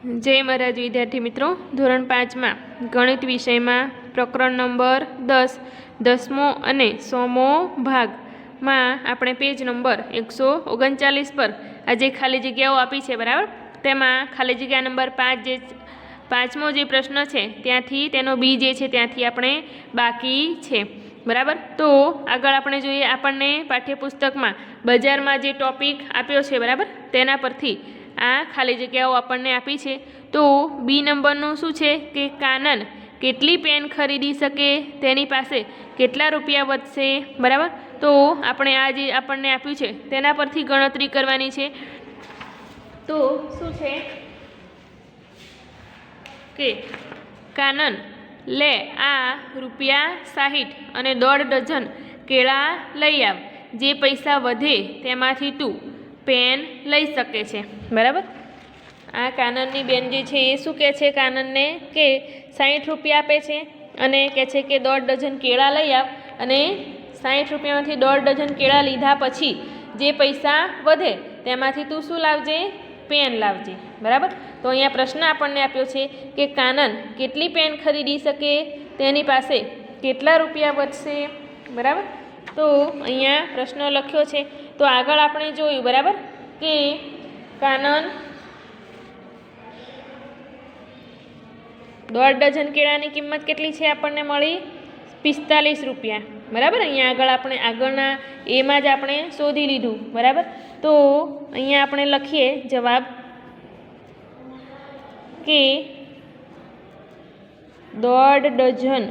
जय महाराज विद्यार्थी मित्रों, धोरण 5 में गणित विषय में प्रकरण नंबर 10 10मो अने 100मो भाग में आपणे पेज नंबर 139 पर आज खाली जग्याओ आपी है बराबर। तेमां खाली जग्या नंबर 5 जे 5मो जे प्रश्न है त्यांथी तेनो बी जे छे त्यांथी आपणे बाकी छे बराबर। तो आगळ आपणे जोईए आपणने पाठ्यपुस्तक में बजार में जे टॉपिक आप्यो छे बराबर तेना परथी आ खाली जग्याओ आपणने आपी है। तो बी नंबरनु शुं छे कि कानन केटली पेन खरीदी सके तेनी पासे केटला रुपया वधशे बराबर। तो आपणे आ जे आपणने आप्युं छे तेना परथी गणतरी करवानी छे। तो शुं छे के कानन ले आ रुपया 60 अने 1.5 डजन केळा लई आव, जे पैसा वधे तेमांथी तू पेन लई सके छे बराबर। आ कानननी बेन जे छे ए शुं कहे छे काननने के 60 रुपया आपे छे अने कहे छे के 1.5 डजन केळा लई आव अने 60 रुपयामांथी 1.5 डजन केळा लीधा पछी जे पैसा वधे तेमांथी तू शुं लावजे पेन लावजे बराबर। तो अहींया प्रश्न आपणने आप्यो छे के कानन केटली पेन खरीदी सके तेनी पासे केटला रुपया वधशे बराबर। तो अहींया प्रश्न लख्यो छे। तो आगळ आपणे जोयुं बराबर के कानन 1.5 डजन केळानी किंमत केटली छे आपणने मळी 45 रुपया बराबर। अहींया आगळ आपणे आगळना एमां ज आपणे शोधी लीधुं बराबर। तो अहींया आपणे लखीए जवाब के 1.5 डजन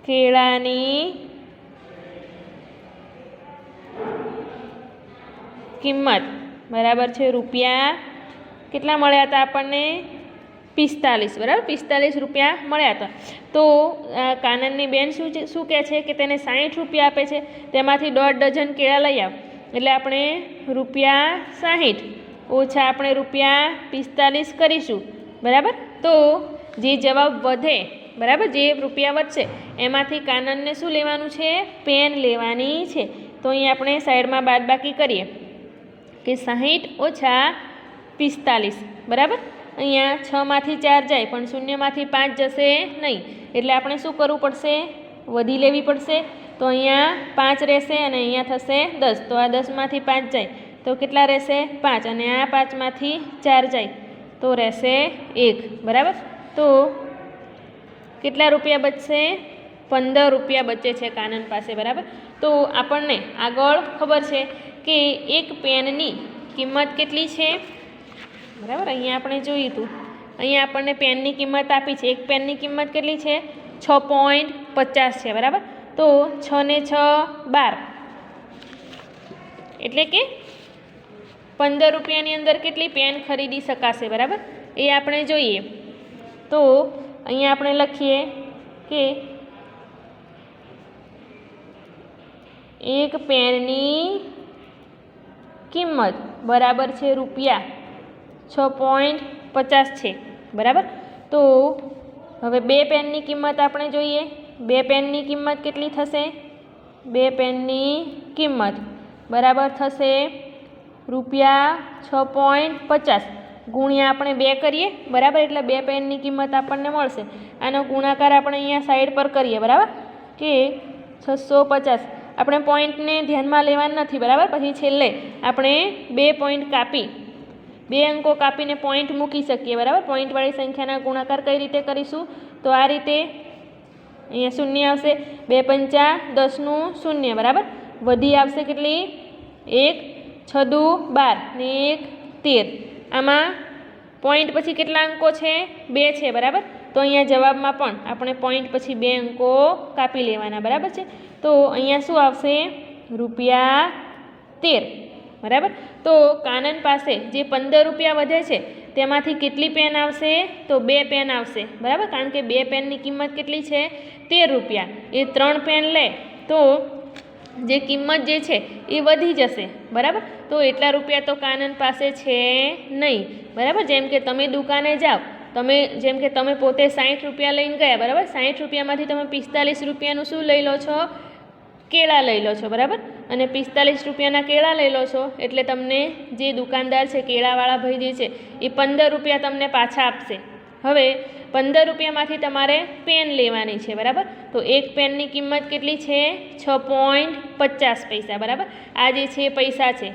केळानी किंमत बराबर छे रुपया केटला मळ्या हता आपणने 45 बराबर 45 रुपया मळ्या हता। तो कानननी बेन शुं कहे छे के तेने 60 रुपया आपे छे तेमांथी 1.5 डजन केळा लई आव एटले आपणे रुपया 60 ओछा आपणे रुपया 45 करीशुं बराबर। तो जे जवाब वधे बराबर जे रुपया वधशे एमांथी काननने शुं लेवानुं छे पेन लेवानी छे। तो अहीं आपणे साइडमां बादबाकी करीए कि 60 ओछा 45 बराबर। अहींया 6 मांथी 4 जाए पण 0 मांथी 5 जशे नहीं एटले आपणे शुं करवुं पड़शे वधी लेवी पड़शे। तो अहींया 5 रहेशे अने अहींया थशे 10। तो आ 10 मांथी 5 जाए तो केटला रहेशे 5 अने आ 5 मांथी 4 जाए तो रहेशे 1 बराबर। तो केटला रुपया बचशे 15 रुपया बचे छे कानन पासे बराबर। तो आपणने आगळ खबर छे कि एक पेननी किंमत केटली छे बराबर। अहींया आपणे जोयुं हतुं अहींया आपणने पेननी किंमत आपी छे। एक पेननी किंमत केटली छे 6.50 छे बराबर। तो 6 ने 6 12 एटले के 15 रुपयानी अंदर केटली पेन खरीदी शकाशे बराबर ए आपणे जोईए। तो अहींया आपणे लखीए के एक पेननी किंमत बराबर छे रुपया 6.50 छे बराबर। तो हवे बे पेननी किंमत आपणे जोईए। बे पेननी किंमत केटली थशे 2 पेननी किंमत बराबर थशे रुपया 6.50 गुणिया आपणे 2 करीए बराबर एटले 2 पेननी किंमत आपणने मळशे। आनो गुणाकार आपणे अहींया साइड पर करीए बराबर के 650 આપણે પોઈન્ટને ધ્યાનમાં લેવાનું નથી બરાબર। પછી છેલ્લે આપણે 2 પોઈન્ટ કાપી 2 અંકો કાપીને પોઈન્ટ મૂકી શકીએ બરાબર। પોઈન્ટવાળી સંખ્યાના ગુણાકાર કઈ રીતે કરીશું તો આ રીતે અહીંયા શૂન્ય આવશે 2 પંચા 10નું શૂન્ય બરાબર। વધી આવશે કેટલી 1 6 દુ 12 ને 1 13 આમાં પોઈન્ટ પછી કેટલા અંકો છે 2 છે બરાબર। તો અહીંયા જવાબમાં પણ આપણે પોઈન્ટ પછી 2 અંકો કાપી લેવાના બરાબર છે। तो अहींया शुं आवशे रुपया 13 बराबर। तो कानन पासे जे 15 रुपया वधे छे तेमांथी केटली पेन आवशे तो 2 पेन आवशे बराबर, कारण के 2 पेननी किंमत केटली छे 13 रुपया। ए 3 पेन ले तो जे किंमत जे छे ए वधी जशे बराबर। तो एटला रुपया तो कानन पासे छे नहीं बराबर। जेम के तमे दुकाने जाओ તમે જેમ કે તમે પોતે 60 રૂપિયા લઈને ગયા બરાબર। 60 રૂપિયામાંથી તમે 45 રૂપિયાનું શું લઈ લો છો કેળા લઈ લો છો બરાબર। અને 45 રૂપિયાના કેળા લઈ લો છો એટલે તમને જે દુકાનદાર છે, કેળાવાળા ભાઈ જે છે એ 15 રૂપિયા તમને પાછા આપશે. હવે 15 રૂપિયામાંથી તમારે પેન લેવાની છે, બરાબર. તો એક પેનની કિંમત કેટલી છે? 6.50 પૈસા, બરાબર. આ જે છે પૈસા છે,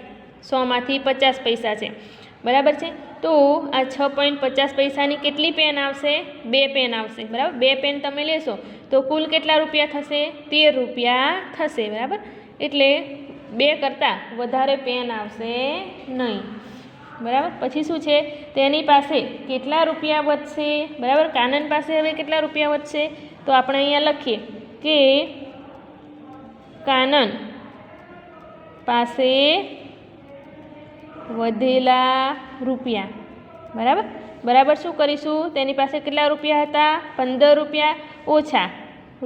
100માંથી 50 પૈસા છે, બરાબર છે. તો આ 6.50 પૈસાની કેટલી પેન આવશે? 2 પેન આવશે, બરાબર. 2 પેન તમે લેશો તો કુલ કેટલા રૂપિયા થશે? 13 રૂપિયા થશે, બરાબર. એટલે 2 કરતાં વધારે પેન આવશે નહીં, બરાબર. પછી શું છે? તેની પાસે કેટલા રૂપિયા વધશે? બરાબર. કાનન પાસે હવે કેટલા રૂપિયા વધશે? તો આપણે અહીંયા લખીએ કે કાનન પાસે વધેલા રૂપિયા, બરાબર. બરાબર શું કરીશું? તેની પાસે કેટલા રૂપિયા હતા? 15 રૂપિયા ઓછા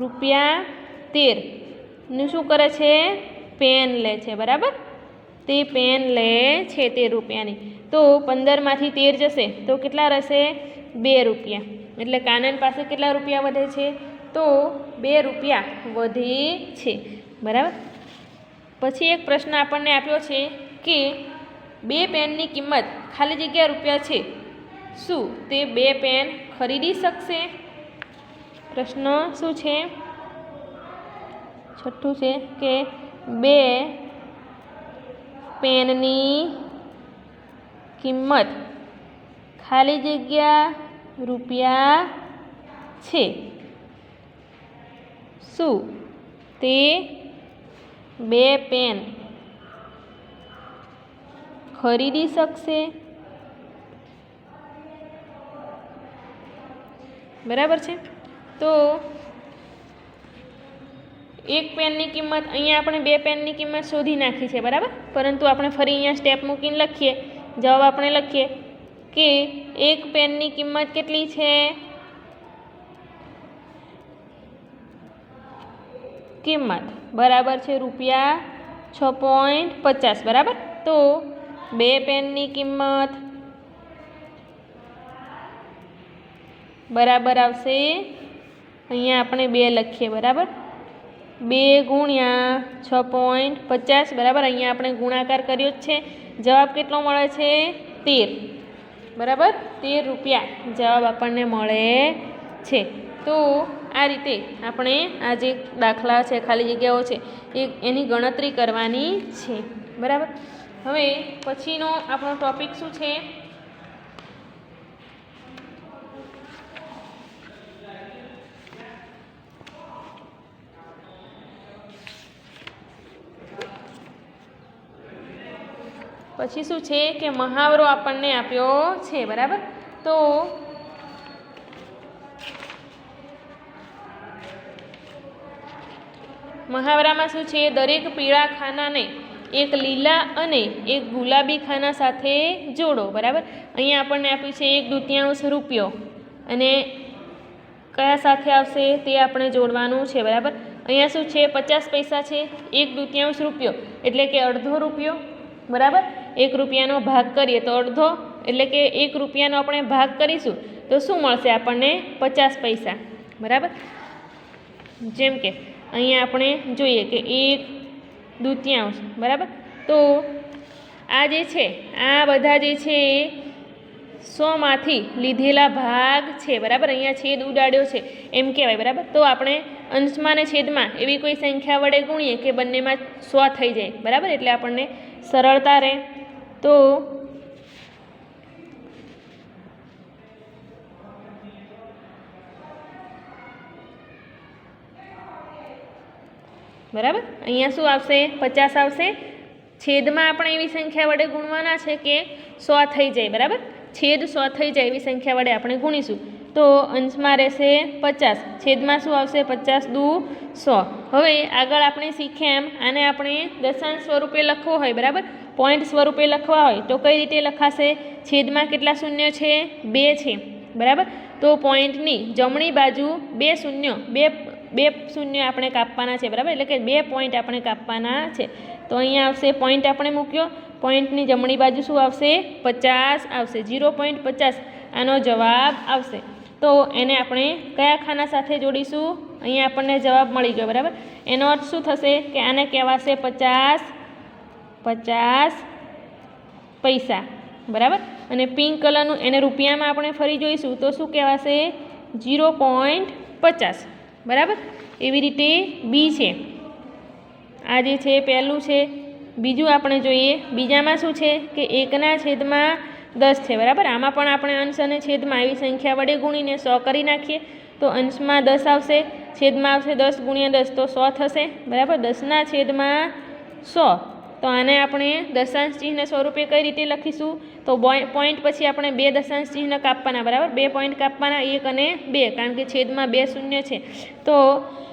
રૂપિયા 13 શું કરે છે? પેન લે છે, બરાબર. તે પેન લે છે 13 રૂપિયાની. તો 15માંથી 13 જશે તો કેટલા રહેશે? 2 રૂપિયા. એટલે કાનન પાસે કેટલા રૂપિયા વધે છે? તો 2 રૂપિયા વધે છે, બરાબર. પછી એક પ્રશ્ન આપણને આપ્યો છે કે 2 પેનની કિંમત ખાલી જગ્યા રૂપિયા છે, શું તે 2 પેન ખરીદી શકશે? પ્રશ્ન શું છે? છઠ્ઠું છે કે 2 પેનની કિંમત ખાલી જગ્યા રૂપિયા છે, શું તે 2 પેન ખરીદી શકશે? બરાબર છે. તો એક પેનની કિંમત અહીંયા આપણે 2 પેનની કિંમત શોધી નાખી છે, બરાબર. પરંતુ આપણે ફરી અહીંયા સ્ટેપ મૂકીને લખીએ, જવાબ આપણે લખીએ કે એક પેનની કિંમત કેટલી છે? કિંમત બરાબર છે રૂપિયા 6.50, બરાબર. તો 2 પેનની કિંમત બરાબર આવશે, અહીંયા આપણે 2 લખીએ, બરાબર. 2 ગુણ્યા 6.50, બરાબર. અહીંયા આપણે ગુણાકાર કર્યો જ છે. જવાબ કેટલો મળે છે? 13, બરાબર. 13 રૂપિયા જવાબ આપણને મળે છે. તો આ રીતે આપણે આ જે દાખલા છે, ખાલી જગ્યાઓ છે, એની ગણતરી કરવાની છે, બરાબર. હવે પછીનો આપણો ટોપિક શું છે? પછી શું છે કે મહાવરો આપણને આપ્યો છે, બરાબર. તો મહાવરામાં શું છે? દરેક પીળા ખાનાને એક લીલા અને એક ગુલાબી ખાના સાથે જોડો, બરાબર. અહીંયા આપણને આપ્યું છે 1/2 રૂપિયો અને કયા સાથે આવશે તે આપણે જોડવાનું છે, બરાબર. અહીંયા શું છે? 50 પૈસા છે, 1/2 રૂપિયો એટલે કે અડધો રૂપિયો, બરાબર. 1 રૂપિયાનો ભાગ કરીએ તો અડધો, એટલે કે 1 રૂપિયાનો આપણે ભાગ કરીશું તો શું મળશે આપણને? 50 પૈસા, બરાબર. જેમ કે અહીંયા આપણે જોઈએ કે 1/2, બરાબર. તો આ જે છે, આ બધા જે છે 100માંથી લીધેલા ભાગ છે, બરાબર. અહીંયા છેદ ઉડાડ્યો છે એમ કહેવાય, બરાબર. તો આપણે અંશમાં અને છેદમાં એવી કોઈ સંખ્યા વડે ગુણીએ કે બંનેમાં 100 થઈ જાય, બરાબર. એટલે આપણને સરળતા રહે. તો બરાબર અહીંયા શું આવશે? 50 આવશે. છેદમાં આપણે એવી સંખ્યા વડે ગુણવાના છે કે 100 થઈ જાય, બરાબર. છેદ 100 થઈ જાય એવી સંખ્યા વડે આપણે ગુણીશું તો અંશમાં રહેશે 50, છેદમાં શું આવશે? 50 × 100. હવે આગળ આપણે શીખ્યા એમ આને આપણે દશાંશ સ્વરૂપે લખવો હોય, બરાબર, પોઈન્ટ સ્વરૂપે લખવા હોય તો કઈ રીતે લખાશે? છેદમાં કેટલા શૂન્ય છે? 2 છે, બરાબર. તો પોઈન્ટની જમણી બાજુ 2 શૂન્ય આપણે કાપવાના છે, બરાબર. એટલે કે 2 પોઈન્ટ આપણે કાપવાના છે. તો અહીંયા આવશે પોઈન્ટ આપણે મૂક્યો, પોઈન્ટની જમણી બાજુ શું આવશે? 50 આવશે. 0.50 આનો જવાબ આવશે. તો એને આપણે કયા ખાના સાથે જોડીશું? અહીંયા આપણને જવાબ મળી ગયો, બરાબર. એનો અર્થ શું થશે કે આને કહેવાશે 50 પૈસા, બરાબર. અને પિંક કલરનું એને રૂપિયામાં આપણે ફરી જોઈશું તો શું કહેવાશે 0.50, બરાબર. એવી રીતે બી છે, આ જે છે પહેલું છે. બીજું આપણે જોઈએ, બીજામાં શું છે કે 1/10 છે, બરાબર. આમાં પણ આપણે અંશ અને છેદમાં આવી સંખ્યા વડે ગુણીને 100 કરી નાખીએ તો અંશમાં 10 આવશે, છેદમાં આવશે 10 × 10 તો 100 થશે, બરાબર. 10/100. તો આને આપણે દશાંશ ચિહ્ન સ્વરૂપે કઈ રીતે લખીશું તો પોઈન્ટ પછી આપણે 2 દશાંશ ચિહ્ન કાપવાના, બરાબર. 2 પોઈન્ટ કાપવાના, 1 અને 2, કારણ કે છેદમાં 2 શૂન્ય છે. તો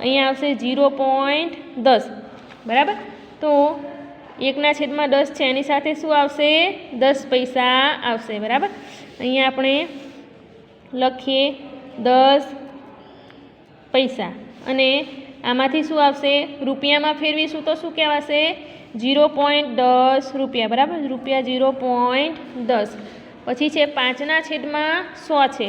અહીંયા આવશે 0.10, બરાબર. તો 1/10 છે એની સાથે શું આવશે 10 પૈસા આવશે, બરાબર. અહીંયા આપણે લખીએ 10 પૈસા અને આમાંથી શું આવશે રૂપિયામાં ફેરવીશું તો શું કહેવાશે 0.10 રૂપિયા, બરાબર. રૂપિયા 0.10. પછી છે 5/100 છે.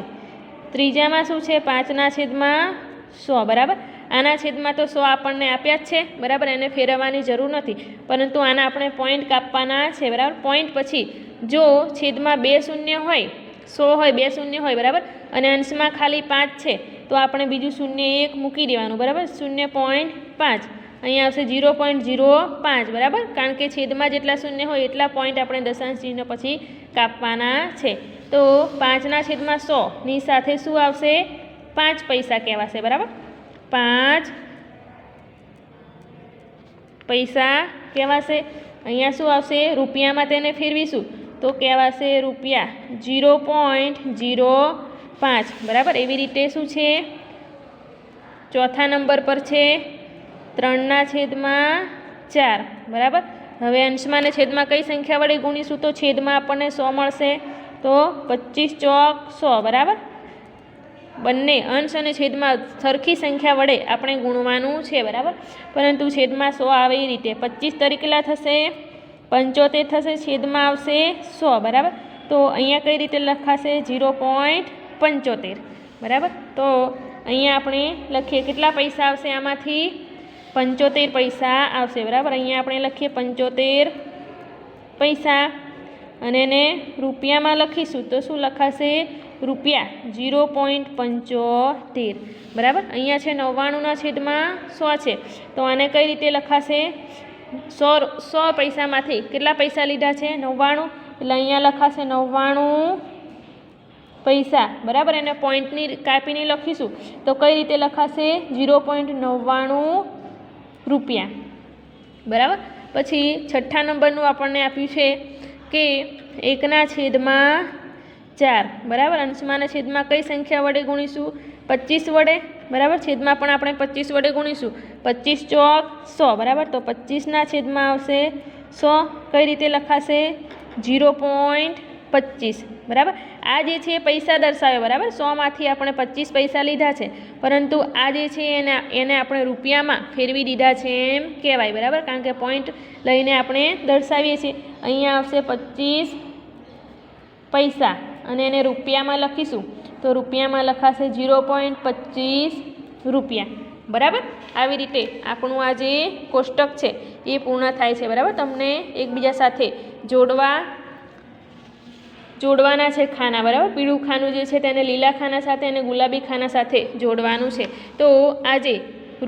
ત્રીજામાં શું છે 5/100, બરાબર. આના છેદમાં તો 100 આપણને આપ્યા જ છે, બરાબર. એને ફેરવવાની જરૂર નથી, પરંતુ આના આપણે પોઈન્ટ કાપવાના છે, બરાબર. પોઈન્ટ પછી જો છેદમાં 2 શૂન્ય હોય, 100 હોય 2 શૂન્ય હોય, બરાબર, અને અંશમાં ખાલી 5 છે તો આપણે બીજું 0.1 મૂકી દેવાનું, બરાબર. 0.5 અહીંયા આવશે 0.05, બરાબર. કારણ કે છેદમાં જેટલા શૂન્ય હોય એટલા પોઈન્ટ આપણે દશાંશ ચિહ્ન પછી કાપવાના છે. તો 5/100 ની સાથે શું આવશે 5 પૈસા કહેવાશે, બરાબર. 5 પૈસા કહેવાશે. અહીંયા શું આવશે રૂપિયામાં તેને ફેરવીશું તો કહેવાશે રૂપિયા 0.05, બરાબર. એવી રીતે શું છે ચોથા નંબર પર છે 3/4, બરાબર. હવે અંશમાં અને છેદમાં કઈ સંખ્યા વડે ગુણીશું તો છેદમાં આપણને 100 મળશે તો 25 ચોક 100, બરાબર. બંને અંશ અને છેદમાં સરખી સંખ્યા વડે આપણે ગુણવાનું છે, બરાબર. પરંતુ છેદમાં 100 આવે એ રીતે 25 તરીકેલા થશે 75 થશે, છેદમાં આવશે 100, બરાબર. તો અહીંયા કઈ રીતે લખાશે 0.75, બરાબર. તો અહીંયા આપણે લખીએ કેટલા પૈસા આવશે આમાંથી 75 પૈસા આવશે, બરાબર. અહીંયા આપણે લખીએ 75 પૈસા અને એને રૂપિયામાં લખીશું તો શું લખાશે રૂપિયા 0.75, બરાબર. અહીંયા છે 99/100 છે તો આને કઈ રીતે લખાશે 100 પૈસામાંથી કેટલા પૈસા લીધા છે 99, એટલે અહીંયા લખાશે 99 પૈસા, બરાબર. એને પોઈન્ટની કાપીને લખીશું તો કઈ રીતે લખાશે 0.99 રૂપિયા, બરાબર. પછી છઠ્ઠા નંબરનું આપણને આપ્યું છે કે 1/4, બરાબર. અંશમાં અને છેદમાં કઈ સંખ્યા વડે ગુણીશું 25 વડે, બરાબર. છેદમાં પણ આપણે 25 વડે ગુણીશું 25 ચોક 100, બરાબર. તો 25ના છેદમાં આવશે 100, કઈ રીતે લખાશે 0.25, બરાબર. આ જે છે પૈસા દર્શાવે, બરાબર. 100માંથી આપણે 25 પૈસા લીધા છે, પરંતુ આ જે છે એને આપણે રૂપિયામાં ફેરવી દીધા છે એમ કહેવાય, બરાબર. કારણ કે પોઈન્ટ લઈને આપણે દર્શાવીએ છીએ. અહીંયા આવશે 25 પૈસા અને એને રૂપિયામાં લખીશું તો રૂપિયામાં લખાશે 0.25 રૂપિયા, બરાબર. આવી રીતે આપણું આ જે કોષ્ટક છે એ પૂર્ણ થાય છે, બરાબર. તમને એકબીજા સાથે જોડવાના છે ખાના, બરાબર. પીળું ખાનું જે છે તેને લીલા ખાના સાથે અને ગુલાબી ખાના સાથે જોડવાનું છે. તો આજે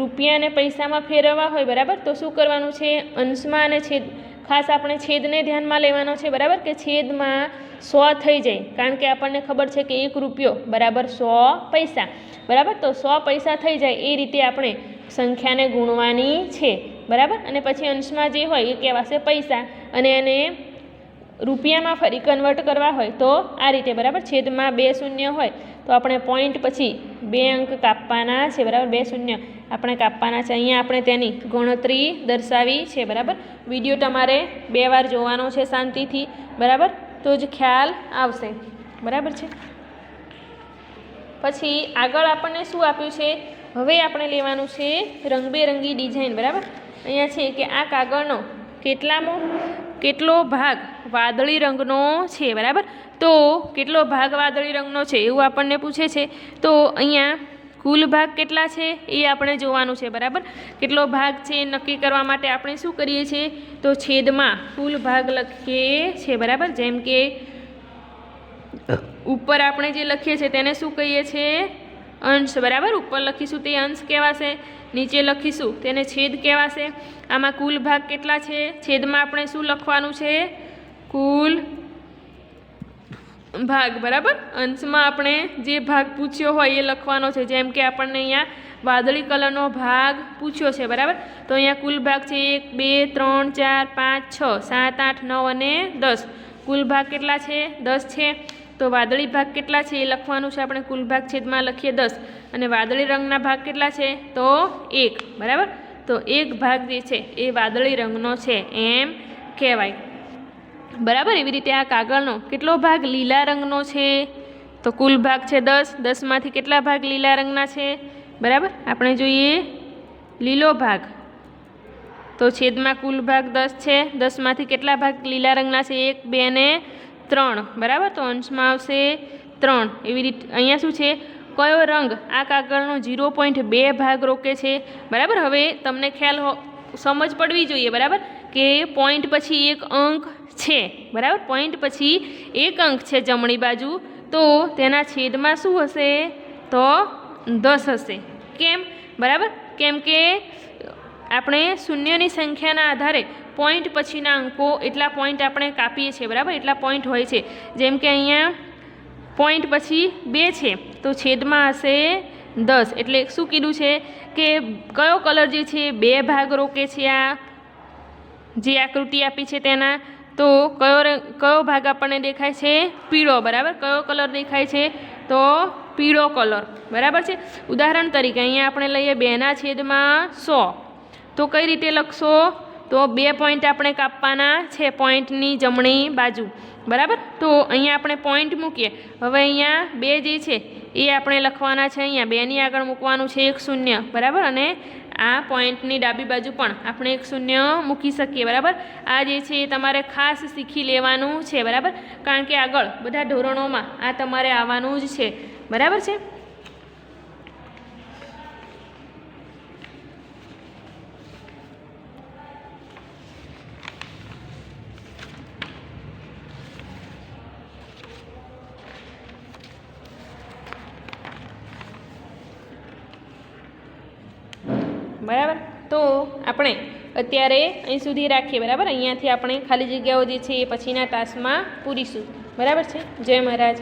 રૂપિયા અને પૈસામાં ફેરવવા હોય, બરાબર, તો શું કરવાનું છે અંશમાં અને છેદ, ખાસ આપણે છેદને ધ્યાનમાં લેવાનો છે, બરાબર. કે છેદમાં 100 થઈ જાય, કારણ કે આપણને ખબર છે કે 1 રૂપિયો બરાબર 100 પૈસા, બરાબર. તો 100 પૈસા થઈ જાય એ રીતે આપણે સંખ્યાને ગુણવાની છે, બરાબર. અને પછી અંશમાં જે હોય એ કહેવાશે પૈસા અને એને રૂપિયામાં ફરી કન્વર્ટ કરવા હોય તો આ રીતે, બરાબર. છેદમાં 2 શૂન્ય હોય તો આપણે પોઈન્ટ પછી 2 અંક કાપવાના છે, બરાબર. 2 શૂન્ય આપણે કાપવાના છે. અહીંયા આપણે તેની ગણતરી દર્શાવી છે, બરાબર. વિડીયો તમારે 2 વાર જોવાનો છે શાંતિથી, બરાબર, તો જ ખ્યાલ આવશે, બરાબર છે. પછી આગળ આપણને શું આપ્યું છે, હવે આપણે લેવાનું છે રંગબેરંગી ડિઝાઇન, બરાબર. અહીંયા છે કે આ કાગળનો કેટલો ભાગ વાદળી રંગનો છે, બરાબર. તો કેટલો ભાગ વાદળી રંગનો છે એવું આપણને પૂછે છે. તો અહીંયા કુલ ભાગ કેટલા છે એ આપણે જોવાનું છે, બરાબર। કેટલો ભાગ છે એ નક્કી કરવા માટે આપણે શું કરીએ છીએ, તો છેદમાં કુલ ભાગ લખીએ છીએ, બરાબર। જેમ કે ઉપર આપણે જે લખીએ છીએ તેને શું કહીએ છીએ, અંશ, બરાબર। ઉપર લખીશું તે અંશ કહેવાશે, નીચે લખીશું તેને છેદ કહેવાશે। આમાં કુલ ભાગ કેટલા છે, છેદમાં આપણે શું લખવાનું છે, કુલ ભાગ, બરાબર। અંશમાં આપણે જે ભાગ પૂછ્યો હોય એ લખવાનો છે। જેમ કે આપણને અહીંયા વાદળી કલરનો ભાગ પૂછ્યો છે, બરાબર। તો અહીંયા કુલ ભાગ છે 1 2 3 4 5 6 7 8 9 અને 10। કુલ ભાગ કેટલા છે, 10 છે। તો વાદળી ભાગ કેટલા છે એ લખવાનું છે આપણે, કુલ ભાગ છેદમાં લખીએ 10 અને વાદળી રંગના ભાગ કેટલા છે, તો 1, બરાબર। તો એક ભાગ જે છે એ વાદળી રંગનો છે એમ કહેવાય, બરાબર। એવી રીતે આ કાગળનો કેટલો ભાગ લીલા રંગનો છે, તો કુલ ભાગ છે 10, 10માંથી કેટલા ભાગ લીલા રંગના છે, બરાબર। આપણે જોઈએ લીલો ભાગ, તો છેદમાં કુલ ભાગ 10 છે, 10માંથી કેટલા ભાગ લીલા રંગના છે, 1 2 અને 3, બરાબર। તો અંશમાં આવશે 3। એવી રીતે અહીંયા શું છે, કયો રંગ આ કાગળનો 0.2 ભાગ રોકે છે, બરાબર। હવે તમને ખ્યાલ સમજ પડવી જોઈએ, બરાબર, કે પોઈન્ટ પછી એક અંક છે, બરાબર। પોઈન્ટ પછી એક અંક છે જમણી બાજુ, તો તેના છેદમાં શું હશે, તો 10 હશે। કેમ, બરાબર, કેમ કે આપણે શૂન્યની સંખ્યાના આધારે પોઈન્ટ પછીના અંકો એટલા પોઈન્ટ આપણે કાપીએ છીએ, બરાબર। એટલા પોઈન્ટ હોય છે। જેમ કે અહીંયા પોઈન્ટ પછી 2 છે તો છેદમાં હશે 10, એટલે શું કીધું છે કે કયો કલર જે છે 2 ભાગ રોકે છે, આ જે આકૃતિ આપી છે તેના, તો કયો ભાગ આપણને દેખાય છે, પીળો, બરાબર। કયો કલર દેખાય છે, તો પીળો કલર, બરાબર છે। ઉદાહરણ તરીકે અહીંયા આપણે લઈએ 2/100, તો કઈ રીતે લખશો, તો 2 પોઈન્ટ આપણે કાપવાના છે પોઈન્ટની જમણી બાજુ, બરાબર। તો અહીંયા આપણે પોઈન્ટ મૂકીએ, હવે અહીંયા 2 જે છે એ આપણે લખવાના છે, અહીંયા 2ની આગળ મૂકવાનું છે 1 0, બરાબર। અને આ પોઈન્ટની ડાબી બાજુ પણ આપણે 1 0 મૂકી શકીએ, બરાબર। આ જે છે એ તમારે ખાસ શીખી લેવાનું છે, બરાબર, કારણ કે આગળ બધા ધોરણોમાં આ તમારે આવવાનું જ છે, બરાબર છે। બરાબર, તો આપણે અત્યારે અહીં સુધી રાખીએ, બરાબર। અહીંયાથી આપણે ખાલી જગ્યાઓ જે છે એ પછીના તાસમાં પૂરીશું, બરાબર છે। જય મહારાજ।